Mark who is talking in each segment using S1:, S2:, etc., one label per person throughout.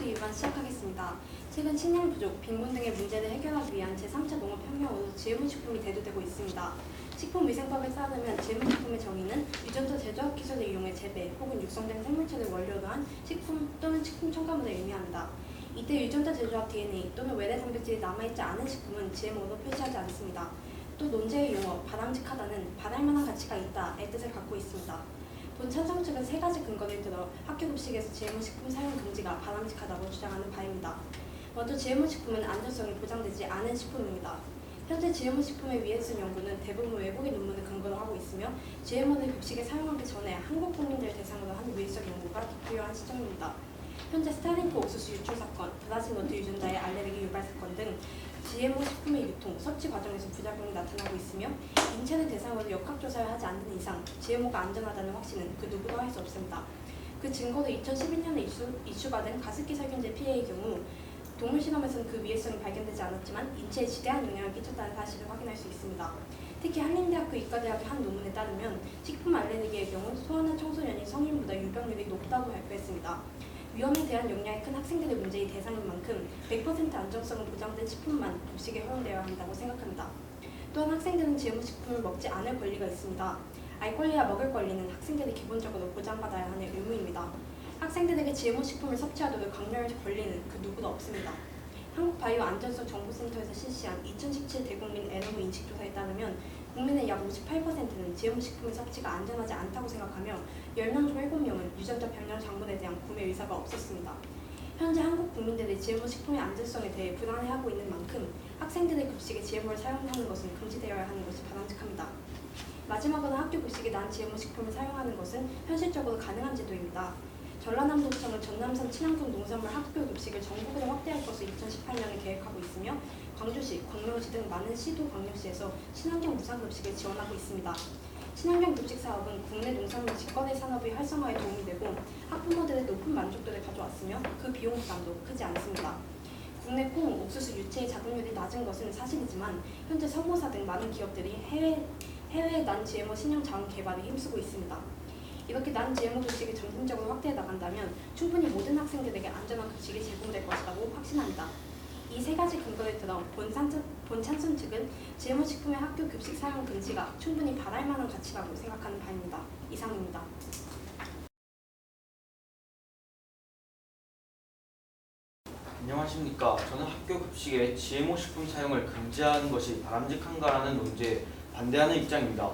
S1: 팟캐스트 2반 시작하겠습니다. 최근 식량 부족, 빈곤 등의 문제를 해결하기 위한 제3차 농업혁명으로 GMO식품이 대두되고 있습니다. 식품위생법에 따르면 GMO식품의 정의는 유전자 제조학 기술을 이용해 재배 혹은 육성된 생물체를 원료로 한 식품 또는 식품 첨가물을 의미합니다. 이때 유전자 제조학 DNA 또는 외래 단백질이 남아있지 않은 식품은 GMO로 표시하지 않습니다. 또 논제의 용어 바람직하다는 바랄만한 가치가 있다의 뜻을 갖고 있습니다. 본 찬성 측은 세 가지 근거를 들어 학교 급식에서 GMO식품 사용 금지가 바람직하다고 주장하는 바입니다. 먼저 GMO식품은 안전성이 보장되지 않은 식품입니다. 현재 GMO식품에 위해 쓴 연구는 대부분 외국의 논문을 근거로 하고 있으며 GMO를 급식에 사용하기 전에 한국 국민들 대상으로 한 위해적 연구가 필요한 시점입니다. 현재 스타링크 옥수수 유출 사건, 브라질 너트 유전자의 알레르기 유발 사건 등 GMO 식품의 유통, 섭취 과정에서 부작용이 나타나고 있으며 인체를 대상으로 역학조사를 하지 않는 이상 GMO가 안전하다는 확신은 그 누구도 할 수 없습니다. 그 증거로 2011년에 이슈받은 가습기 살균제 피해의 경우 동물 실험에서는 그 위해성이 발견되지 않았지만 인체에 지대한 영향을 끼쳤다는 사실을 확인할 수 있습니다. 특히 한림대학교 의과대학의 한 논문에 따르면 식품 알레르기의 경우 소아나 청소년이 성인보다 유병률이 높다고 발표했습니다. 위험에 대한 역량이 큰 학생들의 문제의 대상인 만큼 100% 안정성은 보장된 식품만 급식에 허용되어야 한다고 생각합니다. 또한 학생들은 GMO식품을 먹지 않을 권리가 있습니다. 알 권리와 먹을 권리는 학생들이 기본적으로 보장받아야 하는 의무입니다. 학생들에게 GMO식품을 섭취하도록 강요할 권리는 그 누구도 없습니다. 한국바이오안전성정보센터에서 실시한 2017 대국민 에너무 인식조사에 따르면 국민의 약 58%는 GMO식품의 섭취가 안전하지 않다고 생각하며 10명 중 7명은 유전자 변형 작물에 대한 구매 의사가 없었습니다. 현재 한국 국민들이 GMO식품의 안전성에 대해 불안해하고 있는 만큼 학생들의 급식에 GMO를 사용하는 것은 금지되어야 하는 것이 바람직합니다. 마지막으로 학교 급식에 난 GMO식품을 사용하는 것은 현실적으로 가능한 제도입니다. 전라남도청은 전남선 친환경 농산물 학교 급식을 전국으로 확대할 것을 2018년에 계획하고 있으며 광주시, 광명시 등 많은 시도 광역시에서 친환경 무상급식을 지원하고 있습니다. 친환경 급식 사업은 국내 농산물 직거래 산업의 활성화에 도움이 되고 학부모들의 높은 만족도를 가져왔으며 그 비용 부담도 크지 않습니다. 국내 콩, 옥수수 유채의 자급률이 낮은 것은 사실이지만 현재 성모사 등 많은 기업들이 해외의 난 GMO 신형 자원 개발에 힘쓰고 있습니다. 이렇게 난 GMO 급식이 점진적으로 확대해 나간다면 충분히 모든 학생들에게 안전한 급식이 제공될 것이라고 확신합니다. 이 세 가지 근거를 들어 본 찬성 측은 GMO 식품의 학교 급식 사용 금지가 충분히 바랄 만한 가치라고 생각하는 바입니다. 이상입니다.
S2: 안녕하십니까. 저는 학교 급식에 GMO 식품 사용을 금지하는 것이 바람직한가라는 논제에 반대하는 입장입니다.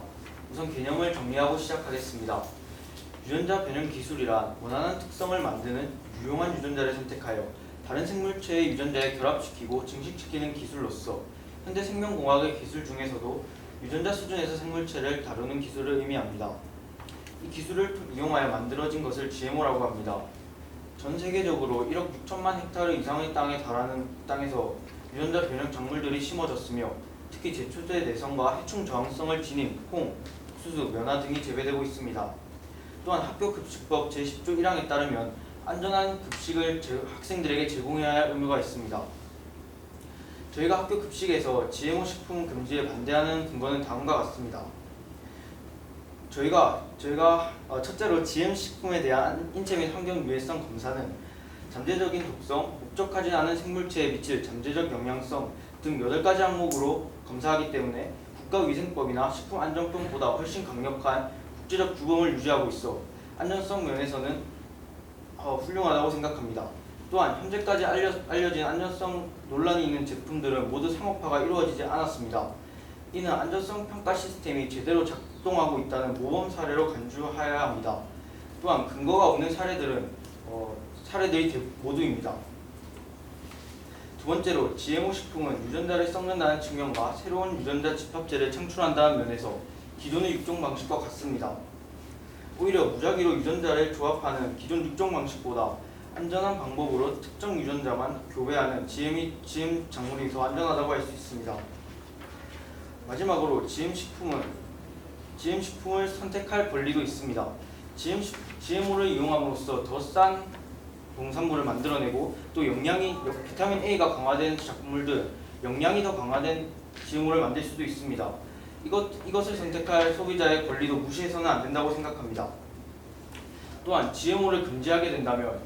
S2: 우선 개념을 정리하고 시작하겠습니다. 유전자 변형 기술이란 원하는 특성을 만드는 유용한 유전자를 선택하여 다른 생물체의 유전자에 결합시키고 증식시키는 기술로서 현대 생명공학의 기술 중에서도 유전자 수준에서 생물체를 다루는 기술을 의미합니다. 이 기술을 이용하여 만들어진 것을 GMO라고 합니다. 전 세계적으로 1억 6천만 헥타르 이상의 땅에 달하는 땅에서 유전자 변형 작물들이 심어졌으며 특히 제초제 내성과 해충 저항성을 지닌 콩, 옥수수, 면화 등이 재배되고 있습니다. 또한 학교급식법 제10조 1항에 따르면 안전한 급식을 학생들에게 제공해야 할 의무가 있습니다. 저희가 학교 급식에서 GMO 식품 금지에 반대하는 근거는 다음과 같습니다. 저희가 첫째로 GM 식품에 대한 인체 및 환경 유해성 검사는 잠재적인 독성, 목적하지 않은 생물체에 미칠 잠재적 영향성 등 8가지 항목으로 검사하기 때문에 국가위생법이나 식품안전법보다 훨씬 강력한 국제적 규범을 유지하고 있어 안전성 면에서는 훌륭하다고 생각합니다. 또한 현재까지 알려진 안전성 논란이 있는 제품들은 모두 상업화가 이루어지지 않았습니다. 이는 안전성 평가 시스템이 제대로 작동하고 있다는 모범 사례로 간주해야 합니다. 또한 근거가 없는 사례들이 모두입니다. 두 번째로 GMO 식품은 유전자를 썩는다는 측면과 새로운 유전자 집합체를 창출한다는 면에서 기존의 육종 방식과 같습니다. 오히려 무작위로 유전자를 조합하는 기존 육종 방식보다 안전한 방법으로 특정 유전자만 교배하는 GM 작물이 더 안전하다고 할 수 있습니다. 마지막으로 GM 식품을 선택할 권리도 있습니다. GMO를 이용함으로써 더 싼 농산물을 만들어내고 또 비타민 A가 강화된 작물들, 영양이 더 강화된 GMO를 만들 수도 있습니다. 이것을 선택할 소비자의 권리도 무시해서는 안 된다고 생각합니다. 또한 GMO를 금지하게 된다면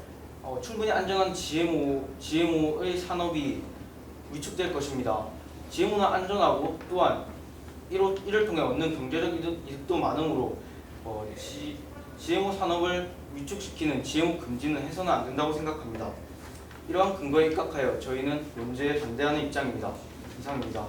S2: 충분히 안정한 GMO의 산업이 위축될 것입니다. GMO는 안전하고 또한 이를 통해 얻는 경제적 이득도 많으므로 GMO 산업을 위축시키는 GMO 금지는 해서는 안 된다고 생각합니다. 이러한 근거에 입각하여 저희는 논제에 반대하는 입장입니다. 이상입니다.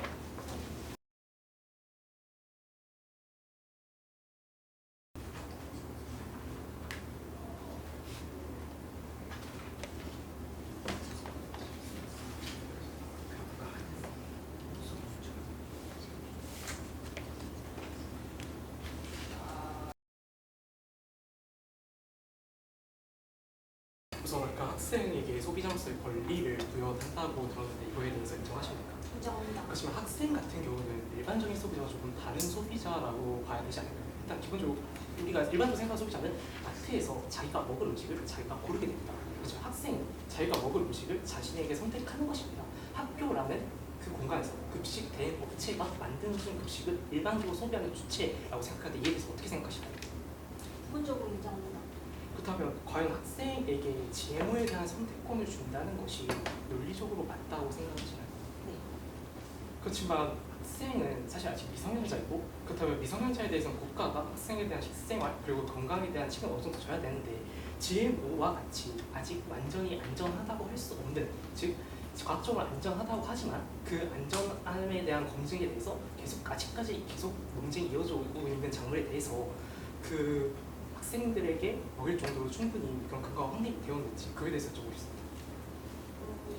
S3: 우선 아까 학생에게 소비자로서의 권리를 부여한다고 들었는데 이거에 대해서 인정하십니까?
S1: 인정합니다.
S3: 그렇지만 학생 같은 경우는 일반적인 소비자와 조금 다른 소비자라고 봐야 되지 않을까요? 일단 기본적으로 우리가 일반적으로 생각하는 소비자는 마트에서 자기가 먹을 음식을 자기가 고르게 됩니다. 그렇지만 학생은 자기가 먹을 음식을 자신에게 선택하는 것입니다. 학교라는 그 공간에서 급식 대업체가 만드는 급식을 일반적으로 소비하는 주체라고 생각하는데 이에 대해서 어떻게 생각하시나요?
S1: 기본적으로 인정합니다.
S3: 그렇다면 과연 학생에게 GMO에 대한 선택권을 준다는 것이 논리적으로 맞다고 생각하시나요?
S1: 네.
S3: 그렇지만 학생은 사실 아직 미성년자이고 그렇다면 미성년자에 대해서는 국가가 학생에 대한 식생활 그리고 건강에 대한 책임을 어느 정도 져야 되는데 GMO와 같이 아직 완전히 안전하다고 할 수 없는 즉 과학적으로 안전하다고 하지만 그 안전함에 대한 검증에 대해서 아직까지 계속 논쟁이 이어지고 있는 작물에 대해서 그 학생들에게 먹일 정도로 충분히 그런 근거가 확립이 되었는지 그에 대해서 여쭤보겠습니다.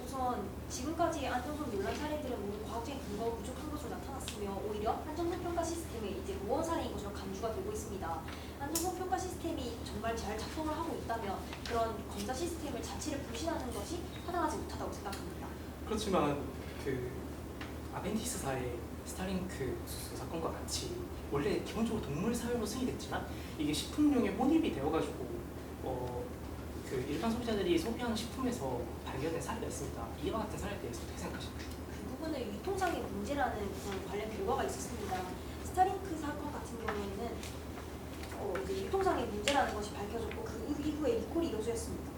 S4: 우선 지금까지 안전성 논란 사례들은 모두 과학적인 근거가 부족한 것으로 나타났으며 오히려 안전성 평가 시스템의 이제 무원 사례인 것으로 간주가 되고 있습니다. 안전성 평가 시스템이 정말 잘 작동을 하고 있다면 그런 검사 시스템을 자체를 불신하는 것이 타당하지 못하다고 생각합니다.
S3: 그렇지만 그 아벤티스사의 스타링크 사건과 같이 원래 기본적으로 동물 사료로 승인됐지만 이게 식품용에 혼입이 되어가지고 그 일반 소비자들이 소비하는 식품에서 발견된 사례가 있습니다. 이와 같은 사례에 대해서 어떻게 생각하십니까?
S4: 그 부분을 유통상의 문제라는 그런 관련 결과가 있었습니다. 스타링크 사건 같은 경우에는 이제 유통상의 문제라는 것이 밝혀졌고 그 이후에 리콜이 이루어졌습니다.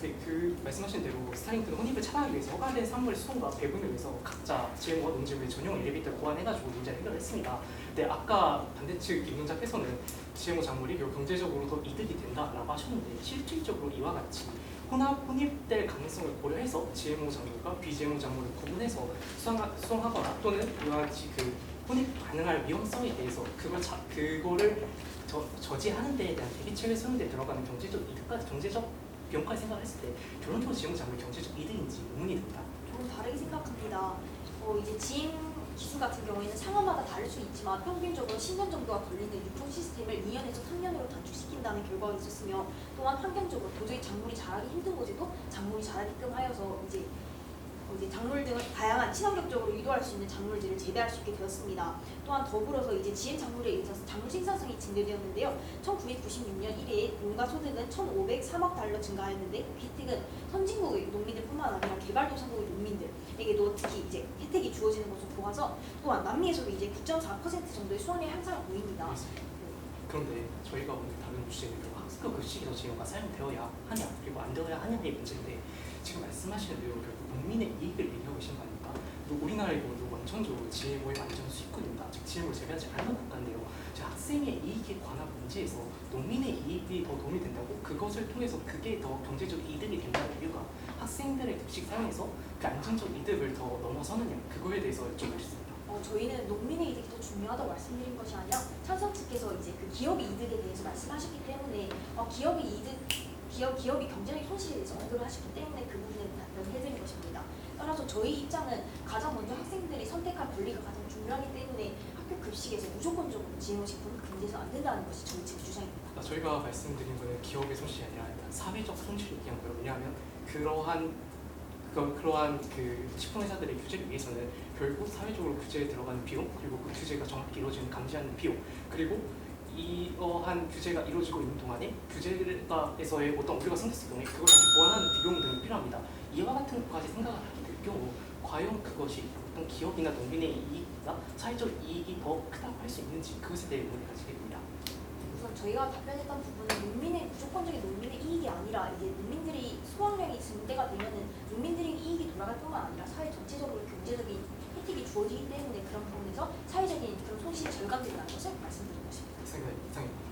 S3: 네, 그 말씀하신 대로 스타링크는 혼입을 차단하기 위해서 허가된 산물 수송과 배분을 위해서 각자 GMO와 논지구의 전용 엘리베이터를 고안해가지고 문제를 해결했습니다. 근데 아까 반대측 입론자께서는 GMO 작물이 결국 경제적으로 더 이득이 된다라고 하셨는데 실질적으로 이와 같이 혼입될 가능성을 고려해서 GMO 작물과 비GMO 작물을 구분해서 수송하거나 또는 이와 같이 그 혼입 가능할 위험성에 대해서 그거를 저지하는 데에 대한 대비책을 세우는 데 들어가는 경제적 비용까지 생각을 했을 때 결론적으로 GMO 작물이 경제적 이득인지 의문이 듭니다.
S4: 조금 다르게 생각합니다. 이제 GM 기술 같은 경우에는 상황마다 다를 수 있지만 평균적으로 10년 정도가 걸리는 유통 시스템을 2년에서 3년으로 단축시킨다는 결과가 있었으며 또한 환경적으로 도저히 작물이 자라기 힘든 곳에도 작물이 자라게끔 하여서 이제 작물 등을 다양한 친환경적으로 유도할 수 있는 작물들을 재배할 수 있게 되었습니다. 또한 더불어서 이제 GM 작물에 의해서 작물 생산성이 증대되었는데요. 1996년 이래 농가 소득은 1,503억 달러 증가하였는데 혜택은 선진국의 농민들뿐만 아니라 개발도상국의 농민들에게도 특히 이제 혜택이 주어지는 것으로 보아서 또한 남미에서도 이제 9.4% 정도의 수확량 향상을 보입니다.
S3: 그런데 저희가 오늘 다룬 주제는 학교 급식에서 GMO가 사용되어야 하냐 그리고 안 되어야 하냐의 문제인데 지금 말씀하시는 내용은 결국 농민의 이익을 얘기하고 계신 거 아닙니까? 우리나라의 경우도 원천적으로 GMO의 완전 수입국입니다. 즉 GMO를 재배하지 않는 국가인데요. 학생의 이익에 관한 문제에서 농민의 이익이 더 도움이 된다고 그것을 통해서 그게 더 경제적 이득이 된다는 이유가 학생들의 급식 사용에서 그 안정적 이득을 더 넘어서느냐 그거에 대해서 여쭤보겠습니다.
S4: 저희는 농민의 이득이 더 중요하다고 말씀드린 것이 아니라 찬성 측께서 이제 그 기업의 이득에 대해서 말씀하셨기 때문에 기업이 경제적 손실에 대해서 언급을 하셨기 때문에 그 부분을 답변해드린 것입니다. 따라서 저희 입장은 가장 먼저 학생들이 선택할 권리가 가장 중요하기 때문에 학교 급식에서 무조건적으로 GMO 식품을 금지해서 안 된다는 것이 저희 측 주장입니다.
S3: 저희가 말씀드린 거는 기업의 손실이 아니라 일단 사회적 손실을 얘기한 거예요. 왜냐하면 그러한 그 식품회사들의 규제를 위해서는 결국 사회적으로 규제에 들어가는 비용 그리고 그 규제가 정확히 이루어지는 감시하는 비용 그리고 이러한 규제가 이루어지고 있는 동안에 규제에서의 어떤 오류가 생겼을 경우에 그걸 다시 보완하는 비용 등이 필요합니다. 이와 같은 것까지 생각을 하게 될 경우 과연 그것이 어떤 기업이나 농민의 이익이나 사회적 이익이 더 크다고 할 수 있는지 그것에 대해 의문을 가지게 됩니다.
S4: 우선 우선 저희가 답변했던 부분은 농민의 무조건적인 농민의 이익이 아니라 이제 농민들이 수확량이 증대가 되면은 농민들의 이익이 돌아갈 뿐만 아니라 사회 전체적으로 경제적인 혜택이 주어지기 때문에 그런 부분에서 사회적인 그런 손실이 절감된다는 것을 말씀드린 것입니다.
S3: 이상입니다.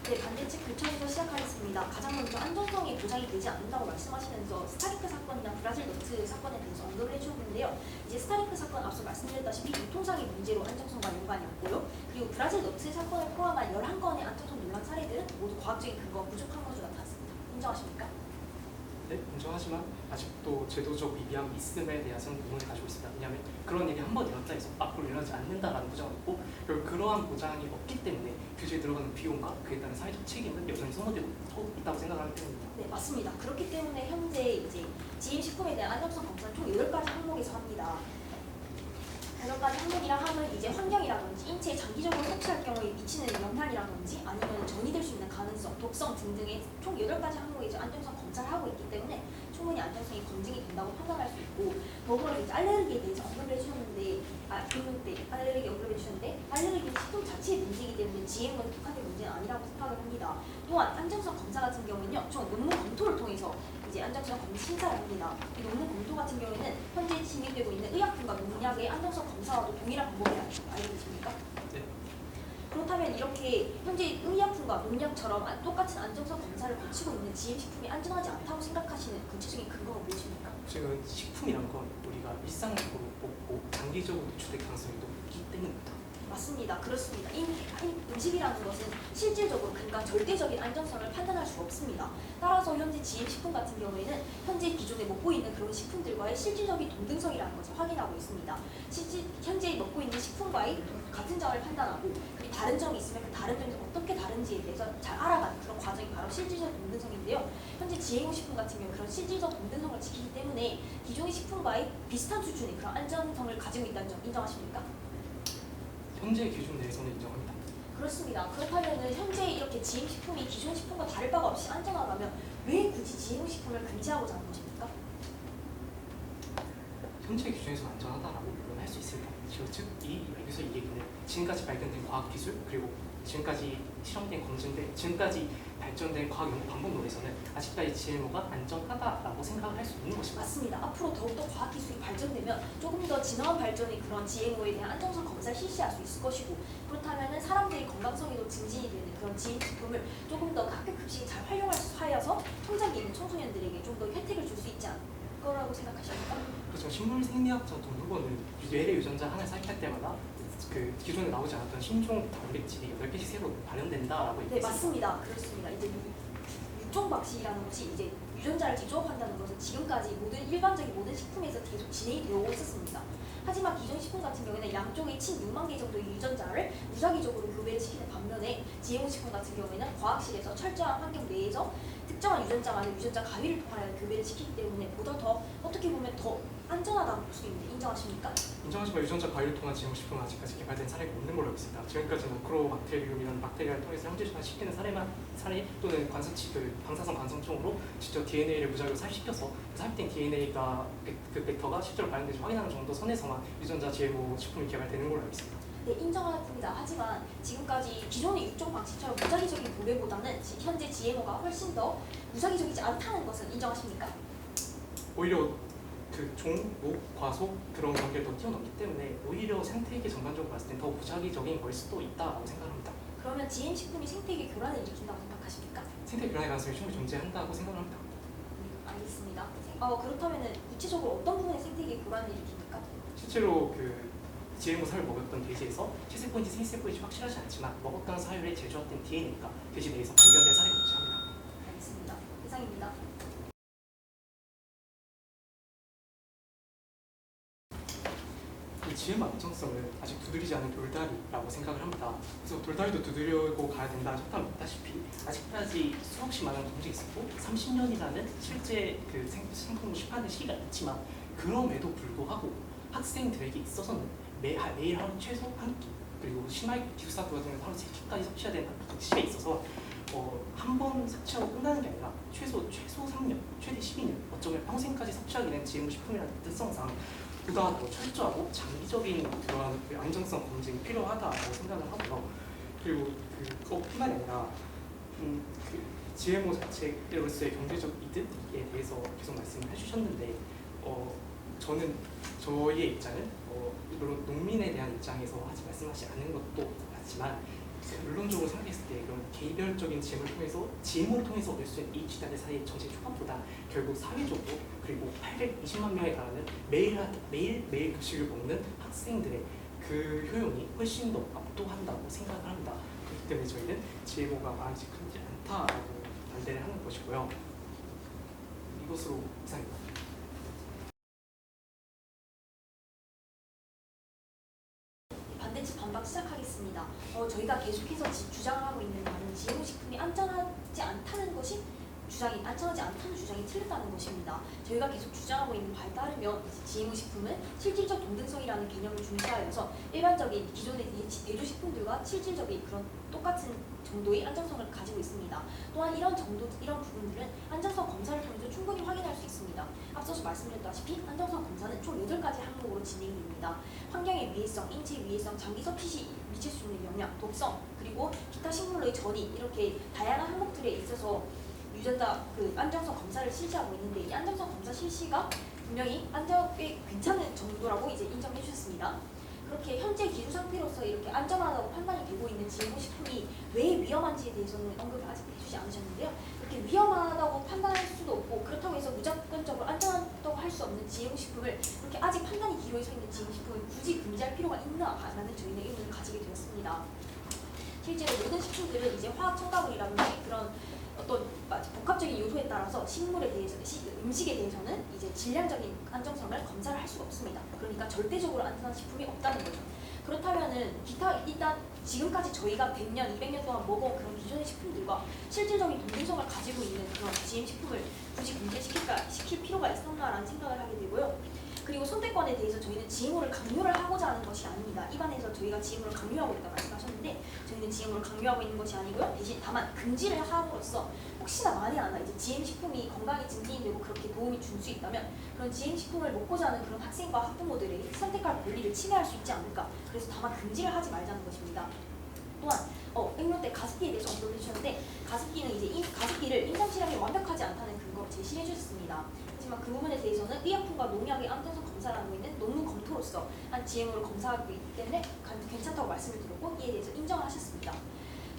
S4: 네, 반대측 교차에서 시작하겠습니다. 가장 먼저 안전성이 보장이 되지 않는다고 말씀하시면서 스타링크 사건이나 브라질 너트 사건에 대해서 언급을 해주셨는데요. 이제 스타링크 사건 앞서 말씀드렸다시피 유통상의 문제로 안정성과 연관이 없고요. 그리고 브라질 너트 사건을 포함한 11건의 안정성 논란 사례들은 모두 과학적인 근거가 부족한 것으로 나타났습니다. 인정하십니까?
S3: 네, 인정하지만 아직도 제도적 미비함이 있음에 대해서는 의문을 가지고 있습니다. 왜냐하면 그런 일이 한 번 일어났다 해서 앞으로 일어나지 않는다라는 보장은 없고 결국 그러한 보장이 없기 때문에 규제에 들어가는 비용과 그에 따른 사회적 책임은 여전히 소모되고 있다고 생각하기 때문입니다.
S4: 네, 맞습니다. 그렇기 때문에 현재 이제 GM식품에 대한 안정성 검사는 총 8가지 항목에서 합니다. 8가지 항목이라 하면 이제 환경이라든지 인체에 장기적으로 섭취할 경우에 미치는 영향이라든지 아니면 전이될 수 있는 가능성, 독성 등등의 총 8가지 항목의 이제 안정성 검사를 하고 있기 때문에 충분히 안정성이 검증이 된다고 판단할 수 있고 더불어 이제 알레르기에 대해서 언급을 해주셨는데 질문 때 알레르기 언급해 주셨는데 알레르기는 식품 자체의 문제이기 때문에 GM은 독하게 문제는 아니라고 생각을 합니다. 또한 안정성 검사 같은 경우는요, 총 논문 검토를 통해서 이제 안정성 검사 심사를 합니다. 이 논문 검토 같은 경우에는 현재 진행되고 있는 의약품과 농약의 안정성 검사와도 동일한 방법이라는 거 알고 계십니까?
S3: 네.
S4: 그렇다면 이렇게 현재 의약품과 농약처럼 똑같은 안정성 검사를 거치고 있는 GM식품이 안전하지 않다고 생각하시는 구체적인 근거가 무엇입니까?
S3: 지금 식품이란 건 우리가 일상적으로 먹고 장기적으로 노출될 가능성이 높기 때문입니다.
S4: 맞습니다. 그렇습니다. 음식이라는 것은 실질적으로 그러니까 절대적인 안전성을 판단할 수 없습니다. 따라서 현재 GM식품 같은 경우에는 현재 기존에 먹고 있는 그런 식품들과의 실질적인 동등성이라는 것을 확인하고 있습니다. 현재 먹고 있는 식품과의 같은 점을 판단하고 그리고 다른 점이 있으면 그 다른 점이 어떻게 다른지에 대해서 잘 알아가는 그런 과정이 바로 실질적 동등성인데요. 현재 GMO 식품 같은 경우 그런 실질적 동등성을 지키기 때문에 기존의 식품과의 비슷한 수준의 그런 안전성을 가지고 있다는 점 인정하십니까?
S3: 현재 기준 내에서는 인정합니다.
S4: 그렇습니다. 그렇다면 현재 이렇게 GM식품이 기존 식품과 다를 바가 없이 안전하다면 왜 굳이 GM식품을 금지하고자 하는 것입니까?
S3: 현재 기준에서 안전하다라고 표현할 수 있을까? 즉, 여기서 이 얘기는 지금까지 발견된 과학기술 그리고 지금까지 실험된 검증된 지금까지 발전된 과학 연구 방법론에서는 아직까지 GMO가 안전하다라고 생각을 할 수 있는 것입니다.
S4: 맞습니다. 앞으로 더욱더 과학기술이 발전되면 조금 더 진화한 발전의 그런 GMO에 대한 안정성 검사를 실시할 수 있을 것이고 그렇다면 사람들의 건강성에도 증진이 되는 그런 GM식품을 조금 더 학교 급식에 잘 활용할 수 하여서 성장기 있는 청소년들에게 좀 더 혜택을 줄 수 있지 않을 거라고 생각하십니까?
S3: 그렇죠. 식물생리학자 동물원은 뇌의 유전자 하나 삭제할 때마다 그 기존에 나오지 않았던 신종 단백질이 8개씩 새로 발현된다라고
S4: 네, 맞습니다. 그렇습니다. 이제 육종 박씨라는 것이 이제 유전자를 재조합한다는 것은 지금까지 일반적인 모든 식품에서 계속 진행이 되어 있었습니다. 하지만 기존 식품 같은 경우에는 양쪽의 6만 개 정도의 유전자를 무작위적으로 교배를 시키는 반면에 GMO 식품 같은 경우에는 과학실에서 철저한 환경 내에서 특정한 유전자만의 유전자 가위를 통하여 교배를 시키기 때문에 보다 더 어떻게 보면 더 안전하다고 볼 수 있는데 인정하십니까?
S3: 인정하지만 유전자 과일을 통한 GM식품은 아직까지 개발된 사례가 없는 걸로 알고 있습니다. 지금까지는 크로박테리움이라는 박테리아를 통해서 형제시키는 사례 또는 방사성 관성총으로 직접 DNA를 무작위로 삽입시켜서 삽입된 DNA가 그 벡터가 실제로 발현되지 확인하는 정도 선에서만 유전자 GMO 식품이 개발되는 걸로 알고 있습니다.
S4: 네, 인정합니다. 하지만 지금까지 기존의 육종 방식처럼 무작위적인 교배보다는 현재 GMO가 훨씬 더 무작위적이지 않다는 것은 인정하십니까?
S3: 오히려 그 종, 목, 과속 그런 관계를 더 뛰어넘기 때문에 오히려 생태계 전반적으로 봤을 땐 더 무작위적인 걸 수도 있다고 생각합니다.
S4: 그러면 GM식품이 생태계 교란을 일으킨다고 생각하십니까?
S3: 생태 교란의 가능성이 충분히 존재한다고 생각합니다.
S4: 알겠습니다. 그렇다면 구체적으로 어떤 부분에 생태계 교란을 일으킵니까?
S3: 실제로 그 GMO 사료를 먹었던 돼지에서 채세포인지 생세포인지 확실하지 않지만 먹었던 사료에 제조했던 DNA가 돼지 내에서 발견된 사례가 존재합니다.
S4: 알겠습니다. 이상입니다.
S3: 이 GMO 안정성을 아직 두드리지 않은 돌다리라고 생각을 합니다. 그래서 돌다리도 두드리고 가야 된다 첫담 있다시피 아직까지 수없이 많은 검증이 있었고 30년이라는 실제 그 생품을 시판된 시기가 있지만 그럼에도 불구하고 학생들에게 있어서는 매일 하루 최소 한 끼, 그리고 심할 기숙사 같은 하루 3끼까지 섭취해야 되는 급식에 있어서 한 번 섭취하고 끝나는 게 아니라 최소 3년, 최대 12년, 어쩌면 평생까지 섭취하게 된 GMO 식품이라는 특성상 보다 더 철저하고 장기적인 그런 그 안정성 검증이 필요하다고 생각을 하고요. 그리고 그것뿐만 아니라 그 GMO 자체로서의 경제적 이득에 대해서 계속 말씀을 해주셨는데 저는 저희의 입장은 물론 농민에 대한 입장에서 말씀하지 않은 것도 맞지만 물론적으로 생각했을 때 그런 개별적인 GMO를 통해서 얻을 수 있는 이 집단의 사회의 정책 효과보다 결국 사회적으로 그리고 820만 명에 달하는 매일 급식을 먹는 학생들의 그 효용이 훨씬 더 압도한다고 생각을 합니다. 그렇기 때문에 저희는 GMO가 바람직하지 않다라고 반대를 하는 것이고요. 이것으로 이상입니다.
S4: 반대측 반박 시작하겠습니다. 저희가 계속해서 주장하고 있는 바는 GMO 식품이 안전하지 않다는 주장이 틀렸다는 것입니다. 저희가 계속 주장하고 있는 바에 따르면 GMO 식품은 실질적 동등성이라는 개념을 중시하여서 일반적인 기존의 대조식품들과 실질적인 그런 똑같은 정도의 안정성을 가지고 있습니다. 또한 이런 부분들은 안정성 검사를 통해서 충분히 확인할 수 있습니다. 앞서서 말씀드렸다시피 안정성 검사는 총 8가지 항목으로 진행됩니다. 환경의 위해성, 인체 위해성, 장기 섭취 시 미칠 수 있는 영향, 독성, 그리고 기타 식물의 전이 이렇게 다양한 항목들에 있어서 유전자 안정성 검사를 실시하고 있는데 이 안정성 검사 실시가 분명히 꽤 괜찮은 정도라고 이제 인정해 주셨습니다. 그렇게 현재 기술 상태로서 이렇게 안전하다고 판단이 되고 있는 GMO 식품이 왜 위험한지에 대해서는 언급을 아직 해주지 않으셨는데요. 이렇게 위험하다고 판단할 수도 없고 그렇다고 해서 무조건적으로 안전하다고 할 수 없는 GMO 식품을 그렇게 아직 판단이 기로에 서 있는 GMO 식품을 굳이 금지할 필요가 있나라는 저희는 의문을 가지게 되었습니다. 실제로 모든 식품들은 이제 화학 첨가물이라든지 그런 어떤 복합적인 요소에 따라서 음식에 대해서는 이제 질량적인 안정성을 검사를 할 수가 없습니다. 그러니까 절대적으로 안전한 식품이 없다는 거죠. 그렇다면은 일단 지금까지 저희가 100년, 200년 동안 먹어온 그런 기존의 식품들과 실질적인 동등성을 가지고 있는 그런 GM 식품을 굳이 금지시킬 필요가 있었나라는 생각을 하게 되고요. 그리고 선택권에 대해서 저희는 GMO를 강요를 하고자 하는 것이 아닙니다. 입안에서 저희가 GMO를 강요하고 있다고 말씀하셨는데 저희는 GMO를 강요하고 있는 것이 아니고요. 대신 다만 금지를 함으로써 혹시나 만에 하나 이제 GM 식품이 건강에 증진되고 그렇게 도움이 줄 수 있다면 그런 GM 식품을 먹고자 하는 그런 학생과 학부모들의 선택할 권리를 침해할 수 있지 않을까. 그래서 다만 금지를 하지 말자는 것입니다. 또한 액면 때 가습기에 대해서 언급을 해주셨는데 가습기를 임상 실험이 완벽하지 않다는 근거 제시해 주셨습니다. 하지만 그 부분에 대해서는 의약품과 농약의 안전성 검사를 하고 있는 논문 검토로서 한 GMO를 검사하고 있기 때문에 괜찮다고 말씀을 드렸고 이에 대해서 인정을 하셨습니다.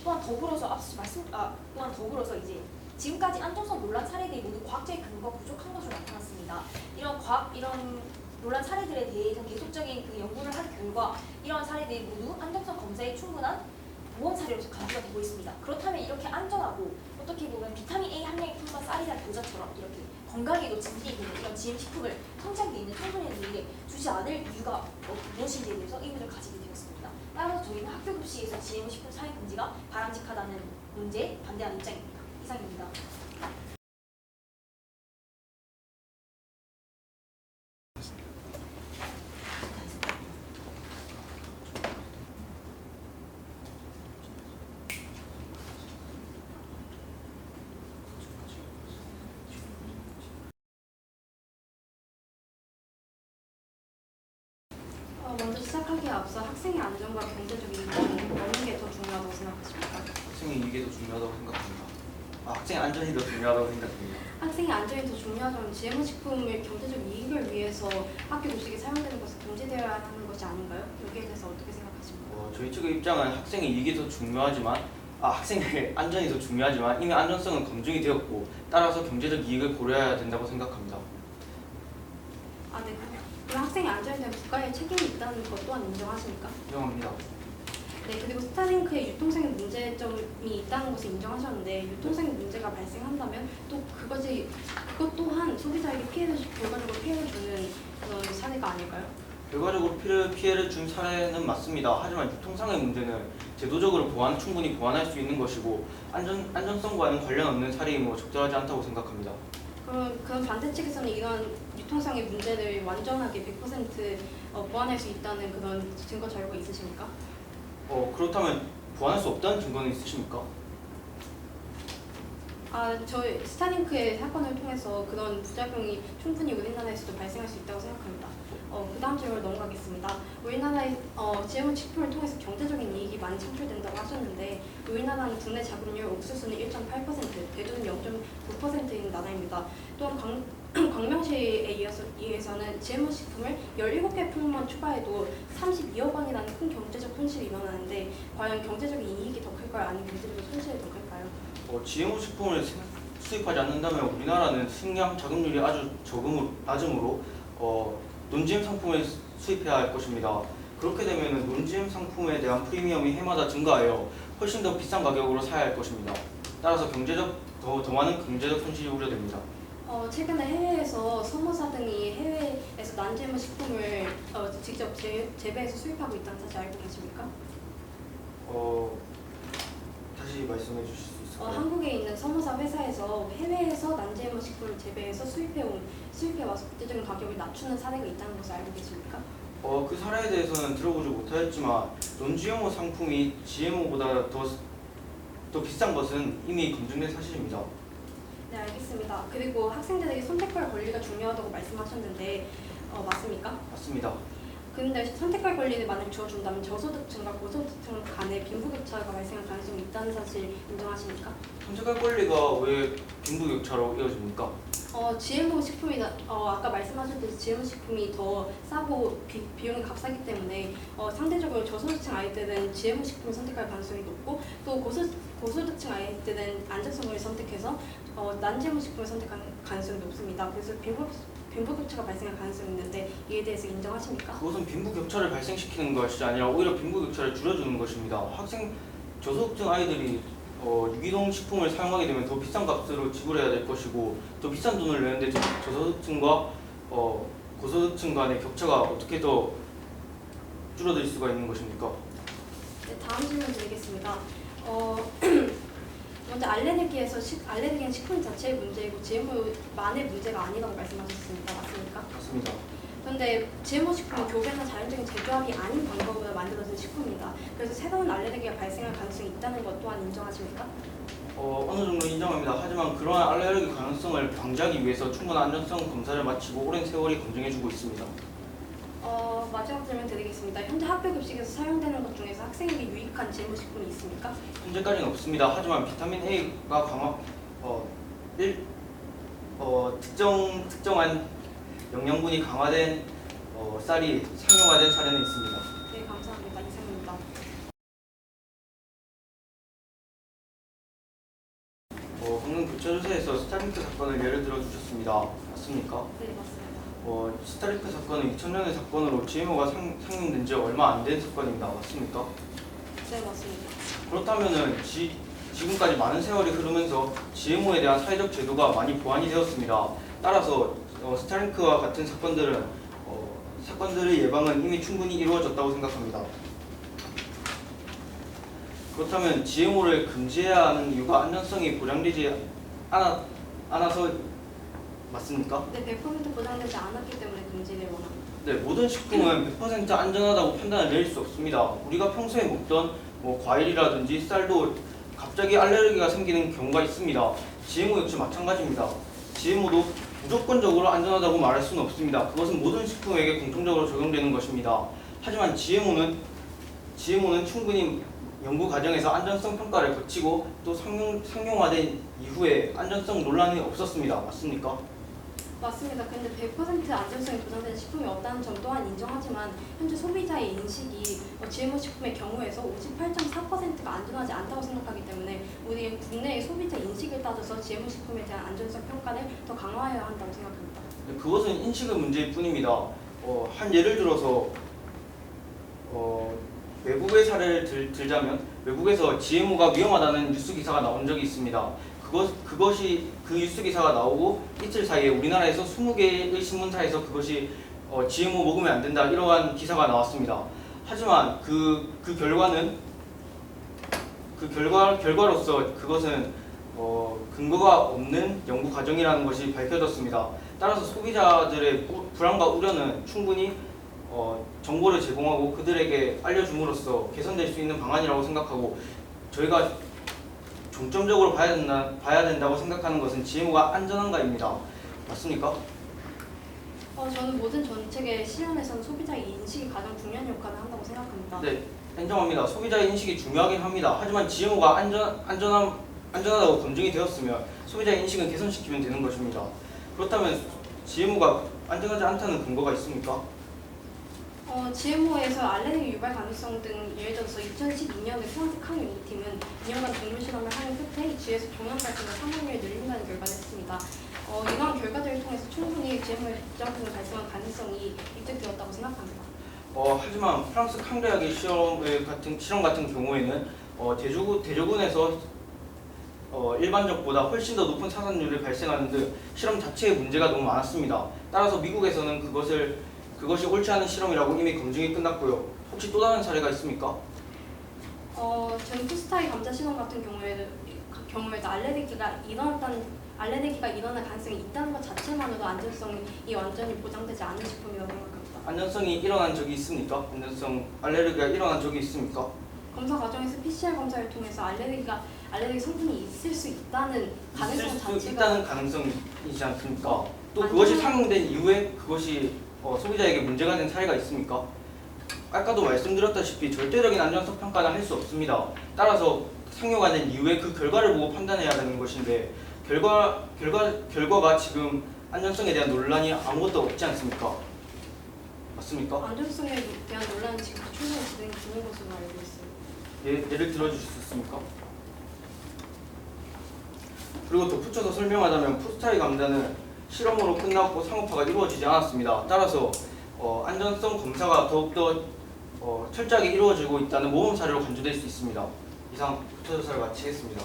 S4: 또한 더불어서 이제 지금까지 안정성 논란 사례들이 모두 과학적인 근거가 부족한 것으로 나타났습니다. 이런 논란 사례들에 대해서 계속적인 그 연구를 한 결과 이러한 사례들이 모두 안정성 검사에 충분한 보험 사례로서 간주가 되고 있습니다. 그렇다면 이렇게 안전하고 어떻게 보면 비타민 A 함량이 풍부한 쌀이나 겨자처럼 이렇게 건강에도 증진이 되는 이런 GM 식품을 성장기에 있는 청소년들에게 주지 않을 이유가 무엇인지에 대해서 의문을 가지게 되었습니다. 따라서 저희는 학교 급식에서 GM 식품 사용 금지가 바람직하다는 문제에 반대하는 입장입니다. 이상입니다.
S1: 먼저 시작하기에 앞서 학생의 안전과 경제적 이익이 어느 게 더 중요하다고 생각하십니까?
S2: 학생의 이익이 더 중요하다고 생각합니다. 학생의 안전이 더 중요하다고 생각합니다.
S1: 학생의 안전이 더 중요하다면 GMO 식품을 경제적 이익을 위해서 학교 급식에 사용되는 것을 금지되어야 하는 것이 아닌가요? 여기에 대해서 어떻게 생각하십니까?
S2: 저희 측의 입장은 학생의 이익이 더 중요하지만 학생의 안전이 더 중요하지만 이미 안전성은 검증이 되었고 따라서 경제적 이익을 고려해야 된다고 생각합니다.
S1: 네. 그럼 학생의 안전에 대한 국가의 책임이 있다는 것 또한 인정하십니까?
S2: 인정합니다.
S1: 네, 그리고 스타링크의 유통상의 문제점이 있다는 것을 인정하셨는데 유통상의 문제가 발생한다면 또 그것 또한 소비자에게 결과적으로 피해를 주는 그런 사례가 아닐까요?
S2: 결과적으로 피해를 준 사례는 맞습니다. 하지만 유통상의 문제는 제도적으로 충분히 보완할 수 있는 것이고 안전성과는 관련 없는 사례이므로 적절하지 않다고 생각합니다.
S1: 그럼 반대측에서는 이런 유통상의 문제를 완전하게 100% 보완할 수 있다는 그런 증거 자료가 있으십니까?
S2: 그렇다면 보완할 수 없다는 증거는 있으십니까?
S1: 저희 스타링크의 사건을 통해서 그런 부작용이 충분히 우리나라에서도 발생할 수 있다고 생각합니다. 그 다음 질문으로 넘어가겠습니다. 우리나라의 GMO 식품을 통해서 경제적인 이익이 많이 창출된다고 하셨는데 우리나라는 국내 자급률 옥수수는 1.8%, 대두는 0.9%인 나라입니다. 또한 광명시에 의해서는 GMO 식품을 17개 품목만 추가해도 32억 원이라는 큰 경제적 손실이 일어나는데 과연 경제적인 이익이 더 클까요? 아니면 경제적 손실이 더 클까요?
S2: GMO 식품을 수입하지 않는다면 우리나라는 식량 자급률이 아주 낮으므로 논GM 상품을 수입해야 할 것입니다. 그렇게 되면 논GM 상품에 대한 프리미엄이 해마다 증가하여 훨씬 더 비싼 가격으로 사야 할 것입니다. 따라서 더 많은 경제적 손실이 우려됩니다.
S1: 최근에 해외에서 선모사 등이 해외에서 난GMO 식품을 직접 재배해서 수입하고 있다는 사실 알고 계십니까?
S2: 다시 말씀해 주실 수 있을까요?
S1: 한국에 있는 선모사 회사에서 해외에서 난GMO 식품을 재배해서 수입해와서 국제적인 가격을 낮추는 사례가 있다는 것을 알고 계십니까?
S2: 그 사례에 대해서는 들어보지 못하였지만 논GMO 상품이 GMO보다 더 비싼 것은 이미 검증된 사실입니다.
S1: 네, 알겠습니다. 그리고 학생들에게 선택할 권리가 중요하다고 말씀하셨는데 맞습니까?
S2: 맞습니다.
S1: 근데 선택할 권리를 만약 주어준다면 저소득층과 고소득층 간의 빈부격차가 발생할 가능성이 있다는 사실 인정하십니까?
S2: 선택할 권리가 왜 빈부격차로 이어집니까?
S1: GMO 식품이 아까 말씀하셨듯이 GMO 식품이 더 싸고 비용이 값싸기 때문에 상대적으로 저소득층 아이들은 GMO 식품을 선택할 가능성이 높고 또 고소득층 아이들은 안정성을 선택해서 난GMO 식품을 선택하는 가능성이 높습니다. 그래서 빈부격차가 발생할 가능성이 있는데 이에 대해서 인정하십니까?
S2: 그것은 빈부격차를 발생시키는 것이 아니라 오히려 빈부격차를 줄여주는 것입니다. 저소득층 아이들이 유기농 식품을 사용하게 되면 더 비싼 값으로 지불해야 될 것이고 더 비싼 돈을 내는데 저소득층과 고소득층 간의 격차가 어떻게 더 줄어들 수가 있는 것입니까?
S1: 네, 다음 질문 드리겠습니다. 먼저 알레르기는 식품 자체의 문제이고 GMO만의 문제가 아니라고 말씀하셨습니다. 맞습니까?
S2: 맞습니다.
S1: 그런데 GMO 식품은 교배나 자연적인 재조합이 아닌 방법으로 만들어진 식품입니다. 그래서 새로운 알레르기가 발생할 가능성이 있다는 것 또한 인정하십니까?
S2: 어느 정도 인정합니다. 하지만 그러한 알레르기 가능성을 방지하기 위해서 충분한 안전성 검사를 마치고 오랜 세월이 검증해주고 있습니다.
S1: 마지막 질문 드리겠습니다. 현재 학교 급식에서 사용되는 것 중에서 학생에게 유익한 GMO 식품이 있습니까?
S2: 현재까지는 없습니다. 하지만 비타민 A가 특정한 영양분이 강화된 쌀이 상용화된 사례는 있습니다.
S1: 네, 감사합니다. 이상입니다.
S2: 방금 교차조사에서 스타링크 사건을 예를 들어 주셨습니다. 맞습니까?
S1: 네, 맞습니다.
S2: 스타링크 사건은 2000년의 사건으로 GMO가 상용된 지 얼마 안 된 사건입니다. 맞습니까?
S1: 네, 맞습니다.
S2: 그렇다면은 지금까지 많은 세월이 흐르면서 GMO에 대한 사회적 제도가 많이 보완이 되었습니다. 따라서 스타링크와 같은 사건들의 예방은 이미 충분히 이루어졌다고 생각합니다. 그렇다면 GMO를 금지해야 하는 이유가 안전성이 보장되지 않아서 맞습니까?
S1: 네, 100% 보장되지 않았기 때문에 금지를 원합니다.
S2: 네, 모든 식품은 100% 안전하다고 판단을 내릴 수 없습니다. 우리가 평소에 먹던 과일이라든지 쌀도 갑자기 알레르기가 생기는 경우가 있습니다. GMO 역시 마찬가지입니다. GMO도 무조건적으로 안전하다고 말할 수는 없습니다. 그것은 모든 식품에게 공통적으로 적용되는 것입니다. 하지만 GMO는 충분히 연구 과정에서 안전성 평가를 거치고 또 상용화된 이후에 안전성 논란이 없었습니다. 맞습니까?
S1: 맞습니다. 근데 100% 안전성이 보장되는 식품이 없다는 점 또한 인정하지만 현재 소비자의 인식이 GMO 식품의 경우에서 58.4%가 안전하지 않다고 생각하기 때문에 우리 국내의 소비자 인식을 따져서 GMO 식품에 대한 안전성 평가를 더 강화해야 한다고 생각합니다.
S2: 네, 그것은 인식의 문제일 뿐입니다. 한 예를 들어서 외국의 사례를 들자면 외국에서 GMO가 위험하다는 뉴스 기사가 나온 적이 있습니다. 그 뉴스 기사가 나오고 이틀 사이에 우리나라에서 20개의 신문사에서 그것이 GMO 먹으면 안 된다 이러한 기사가 나왔습니다. 하지만 결과로서 그것은 근거가 없는 연구 과정이라는 것이 밝혀졌습니다. 따라서 소비자들의 불안과 우려는 충분히 정보를 제공하고 그들에게 알려줌으로써 개선될 수 있는 방안이라고 생각하고 저희가 중점적으로 봐야 된다고 생각하는 것은 GMO가 안전한가입니다. 맞습니까?
S1: 저는 모든 정책의 실현에서는 소비자의 인식이 가장 중요한 역할을 한다고 생각합니다.
S2: 네, 인정합니다. 소비자의 인식이 중요하긴 합니다. 하지만 GMO가 안전하다고 검증이 되었으면 소비자의 인식은 개선시키면 되는 것입니다. 그렇다면 GMO가 안전하지 않다는 근거가 있습니까?
S1: GMO에서 알레르기 유발 가능성 등 예를 들어서 2012년에 프랑스抗연구팀은 2년간 동물 실험을 하는 끝에 쥐에서 종양 발생과 사망률이 늘린다는 결과를 냈습니다. 이러한 결과들을 통해서 충분히 GMO의 부작용을 발생할 가능성이 입증되었다고 생각합니다.
S2: 하지만 프랑스抗려약의 실험 같은 경우에는 대조군에서 일반적보다 훨씬 더 높은 사상률이 발생하는 등 실험 자체에 문제가 너무 많았습니다. 따라서 미국에서는 그것이 옳지 않은 실험이라고 이미 검증이 끝났고요. 혹시 또 다른 사례가 있습니까?
S1: 저는 푸스타이 감자 실험 같은 경우에도 알레르기가 일어날 가능성이 있다는 것 자체만으로도 안전성이 완전히 보장되지 않은 식품이라고 생각합니다.
S2: 안전성이 일어난 적이 있습니까? 알레르기가 일어난 적이 있습니까?
S1: 검사 과정에서 PCR 검사를 통해서 알레르기 성분이 있을 수 있다는 가능성
S2: 있을 수
S1: 자체가
S2: 있다는 가능성이지 않습니까? 또 그것이 상용된 이후에 그것이 소비자에게 문제가 된 사례가 있습니까? 아까도 말씀드렸다시피 절대적인 안전성 평가는 할 수 없습니다. 따라서 상용화 된 이후에 그 결과를 보고 판단해야 되는 것인데 결과가 지금 안전성에 대한 논란이 아무것도 없지 않습니까? 맞습니까?
S1: 안전성에 대한 논란은 지금도 충분히 진행 중인 것으로 알고 있어요.
S2: 예를 들어주실 수 있습니까? 그리고 덧붙여서 설명하자면 푸스타이 감자는 실험으로 끝났고 상업화가 이루어지지 않았습니다. 따라서 안전성 검사가 더욱더 철저하게 이루어지고 있다는 모범 사례로 간주될 수 있습니다. 이상 붙여조사를 마치겠습니다.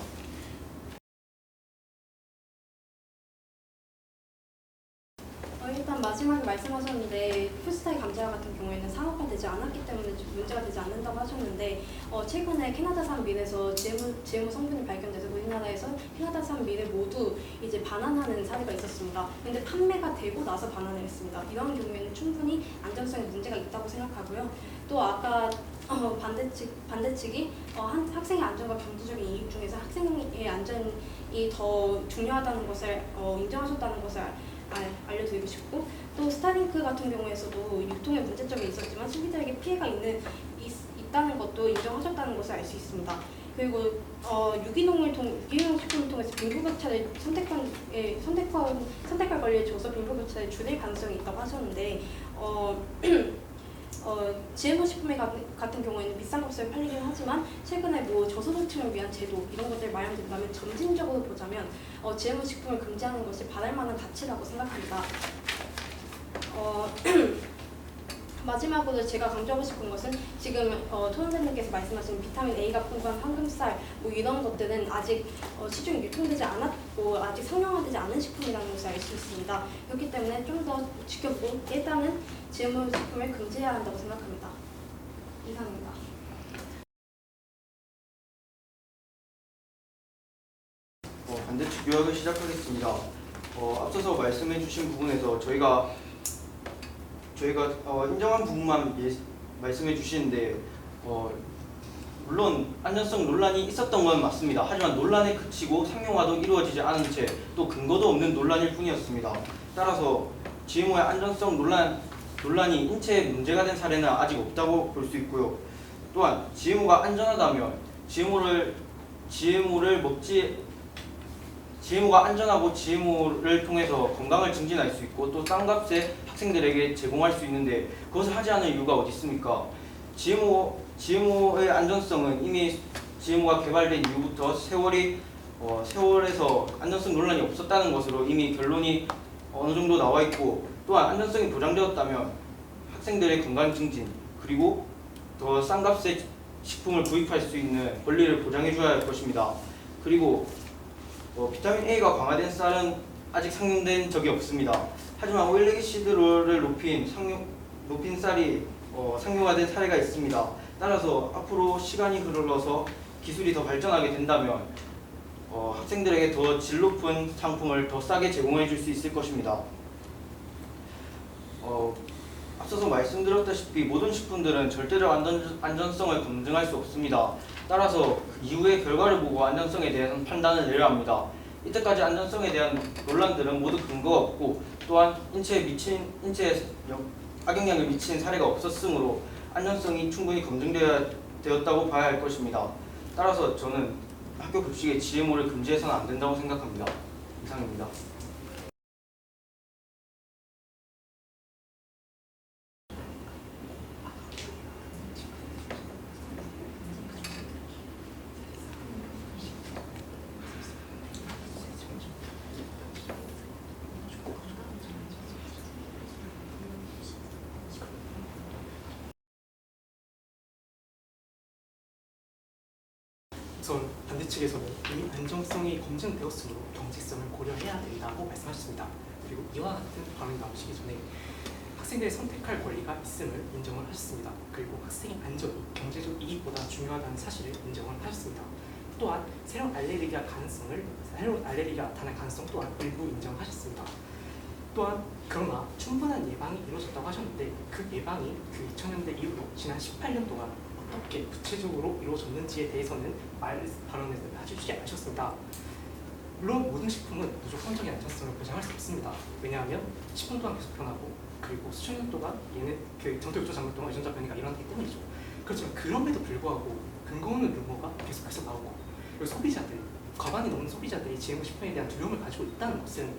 S1: 일단 마지막에 말씀하셨는데 푸스타이 감자 같은 경우에는 상업화되지 않았기 때문에 좀 문제가 되지 않는다고 하셨는데 최근에 캐나다산 밀에서 GMO 성분이 발견돼서 우리나라에서 캐나다산 밀을 모두 이제 반환하는 사례가 있었습니다. 근데 판매가 되고 나서 반환을 했습니다. 이런 경우에는 충분히 안전성에 문제가 있다고 생각하고요. 또 아까 반대측이 학생의 안전과 경제적인 이익 중에서 학생의 안전이 더 중요하다는 것을 인정하셨다는 것을 알려드리고 싶고, 또 스타링크 같은 경우에서도 유통에 문제점이 있었지만 소비자에게 피해가 있다는 것도 인정하셨다는 것을 알 수 있습니다. 그리고 유기농 식품을 통해서 빈부격차를 선택할 권리를 줘서 빈부격차를 줄일 가능성이 있다고 하셨는데 GMO 식품 같은 경우에는 비싼 값에 팔리긴 하지만 최근에 저소득층을 위한 제도 이런 것들 마련된다면 점진적으로 보자면 GMO 식품을 금지하는 것이 바랄 만한 가치라고 생각합니다. 마지막으로 제가 강조하고 싶은 것은 지금 토론자님께서 말씀하신 비타민 A가 풍부한 황금쌀 이런 것들은 아직 시중에 유통되지 않았고 아직 상용화되지 않은 식품이라는 것을 알 수 있습니다. 그렇기 때문에 좀 더 지켜보고 일단은 GMO 식품을 금지해야 한다고 생각합니다. 이상입니다.
S2: 반대측 요약을 시작하겠습니다. 앞서서 말씀해주신 부분에서 저희가 인정한 부분만 말씀해 주시는데 물론 안전성 논란이 있었던 건 맞습니다. 하지만 논란에 그치고 상용화도 이루어지지 않은 채 또 근거도 없는 논란일 뿐이었습니다. 따라서 GMO의 안전성 논란이 인체에 문제가 된 사례는 아직 없다고 볼 수 있고요. 또한 GMO가 안전하다면 GMO가 안전하고 GMO를 통해서 건강을 증진할 수 있고 또 싼 값에 학생들에게 제공할 수 있는데 그것을 하지 않을 이유가 어디 있습니까? GMO의 안전성은 이미 GMO가 개발된 이후부터 세월에서 안전성 논란이 없었다는 것으로 이미 결론이 어느 정도 나와 있고, 또한 안전성이 보장되었다면 학생들의 건강 증진 그리고 더 싼 값에 식품을 구입할 수 있는 권리를 보장해 줘야 할 것입니다. 그리고 비타민 A가 강화된 쌀은 아직 상용된 적이 없습니다. 하지만 오일레기시드를 높인 쌀이 상용화된 사례가 있습니다. 따라서 앞으로 시간이 흘러서 기술이 더 발전하게 된다면 학생들에게 더 질 높은 상품을 더 싸게 제공해 줄 수 있을 것입니다. 앞서서 말씀드렸다시피 모든 식품들은 절대적 안전성을 검증할 수 없습니다. 따라서 그 이후의 결과를 보고 안전성에 대한 판단을 내려야 합니다. 이때까지 안전성에 대한 논란들은 모두 근거가 없고 또한 인체에 악영향을 미친 사례가 없었으므로 안전성이 충분히 검증되었다고 봐야 할 것입니다. 따라서 저는 학교 급식에 GMO를 금지해서는 안 된다고 생각합니다. 이상입니다.
S3: 우선 반대 측에서는 이미 안정성이 검증되었으므로 경제성을 고려해야 된다고 말씀하셨습니다. 그리고 이와 같은 발언이 나오시기 전에 학생들이 선택할 권리가 있음을 인정을 하셨습니다. 그리고 학생의 안전이 경제적 이익보다 중요하다는 사실을 인정을 하셨습니다. 또한 새로운 알레르기가 나타날 가능성 또한 일부 인정하셨습니다. 또한 그러나 충분한 예방이 이루어졌다고 하셨는데 그 예방이 그 2000년대 이후로 지난 18년 동안 어떻게 구체적으로 이루어졌는지에 대해서는 발언을 해주시지 않으셨습니다. 물론 모든 식품은 무조건적인 안전성을 보장할 수 없습니다. 왜냐하면 10분 동안 계속 변하고 그리고 수천 년 동안 얘는 그 전투 욕조 장면 동안 유전자 변이가 일어나기 때문이죠. 그렇지만 그럼에도 불구하고 근거 없는 루머가 계속해서 나오고 그리고 과반이 넘는 소비자들이 GMO 식품에 대한 두려움을 가지고 있다는 것은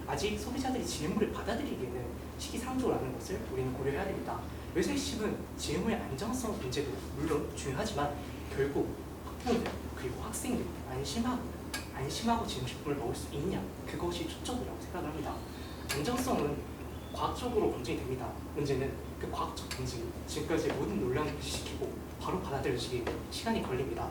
S3: 아직 소비자들이 GMO를 받아들이기에는 시기상조라는 것을 우리는 고려해야 됩니다. 외세식은 GMO의 안정성 문제도 물론 중요하지만 결국 학부모들 그리고 학생들이 안심하고 GMO 식품을 먹을 수 있냐 그것이 초점이라고 생각을 합니다. 안정성은 과학적으로 검증이 됩니다. 문제는 그 과학적 검증이 지금까지의 모든 논란을 무시시키고 바로 받아들여지기 시간이 걸립니다.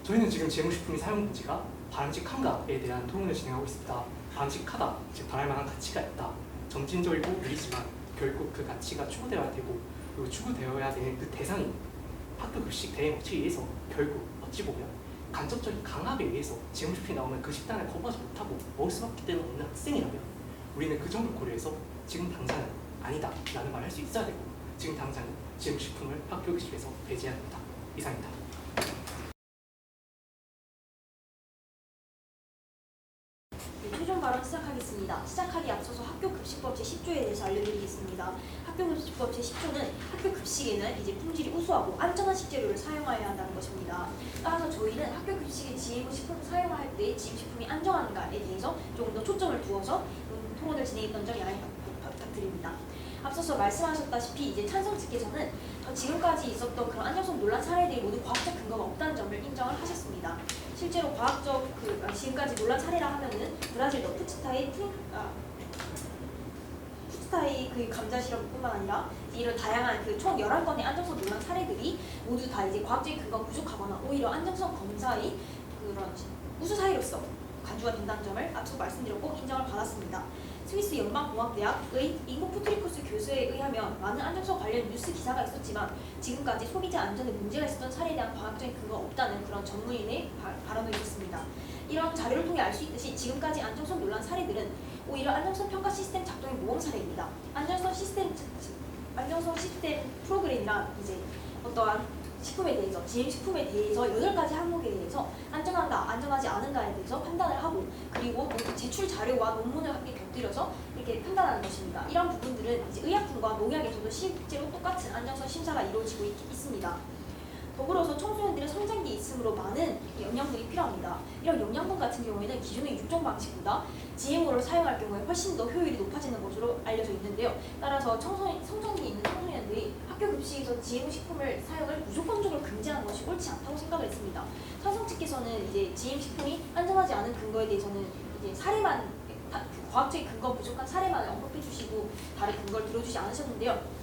S3: 저희는 지금 GMO 식품의 사용 금지가 바람직한가에 대한 토론을 진행하고 있습니다. 바람직하다, 즉 바랄 만한 가치가 있다. 점진적이고 느리지만 결국 그 가치가 추구되어야 되고 그리고 추구되어야 되는 그 대상이 학교 급식 대행 업체에 의해서 결국 어찌 보면 간접적인 강압에 의해서 GMO 식품이 나오면 그 식단을 거부하지 못하고 먹을 수밖에 없는 학생이라면 우리는 그 점을 고려해서 지금 당장은 아니다 라는 말을 할 수 있어야 되고 지금 당장은 GMO 식품을 학교 급식에서 배제해야 된다. 이상입니다.
S4: 최종 발언 시작하겠습니다. 시작하기 앞서서 학교급식법 제10조에 대해서 알려드리겠습니다. 학교급식법 제10조는 학교급식에는 이제 품질이 우수하고 안전한 식재료를 사용하여야 한다는 것입니다. 따라서 저희는 학교급식에 GMO 식품을 사용할 때 GMO 식품이 안전한가에 대해서 조금 더 초점을 두어서 토론을 진행했던 점이 아닌가 부탁드립니다. 앞서서 말씀하셨다시피 이제 찬성 측에서는 지금까지 있었던 그런 안전성 논란 사례들이 모두 과학적 근거가 없다는 점을 인정을 하셨습니다. 실제로 과학적 지금까지 논란 사례라 하면은 브라질 푸츠타이 그 감자 실험뿐만 아니라 이런 다양한 그 총 11건의 안정성 논란 사례들이 모두 다 이제 과학적인 근거가 부족하거나 오히려 안정성 검사의 그런 우수 사례로서 간주가 된다는 점을 앞서 말씀드렸고 인정을 받았습니다. 스위스 연방공학대학의 잉고 푸트리쿠스 교수에 의하면 많은 안정성 관련 뉴스 기사가 있었지만 지금까지 소비자 안전에 문제가 있었던 사례에 대한 과학적인 근거가 없다는 그런 전문인의 발언도 있었습니다. 이런 자료를 통해 알 수 있듯이 지금까지 안정성 논란 사례들은 오히려 안정성 평가 시스템 작동의 모범 사례입니다. 안정성 시스템 프로그램이란 이제 어떠한 식품에 대해서, GM 식품에 대해서 8가지 항목에 대해서 안전한가, 안전하지 않은가에 대해서 판단을 하고 그리고 제출 자료와 논문을 함께 곁들여서 이렇게 판단하는 것입니다. 이런 부분들은 이제 의약품과 농약에서도 실제로 똑같은 안전성 심사가 이루어지고 있습니다. 더불어서 청소년들의 성장기에 있으므로 많은 영양분이 필요합니다. 이런 영양분 같은 경우에는 기존의 육종 방식보다 GMO를 사용할 경우에 훨씬 더 효율이 높아지는 것으로 알려져 있는데요. 따라서 성장기에 있는 청소년들이 학교 급식에서 GMO 식품을 사용을 무조건적으로 금지하는 것이 옳지 않다고 생각을 했습니다. 찬성 측에서는 이제 GM 식품이 안전하지 않은 근거에 대해서는 이제 사례만 과학적인 근거 부족한 사례만 언급해 주시고 다른 근거를 들어주지 않으셨는데요.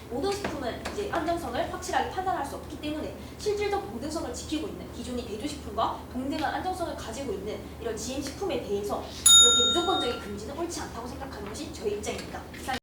S4: 모든 식품은 이제 안전성을 확실하게 판단할 수 없기 때문에 실질적 동등성을 지키고 있는 기존의 대조식품과 동등한 안전성을 가지고 있는 이런 GM 식품에 대해서 이렇게 무조건적인 금지는 옳지 않다고 생각하는 것이 저희 입장입니다.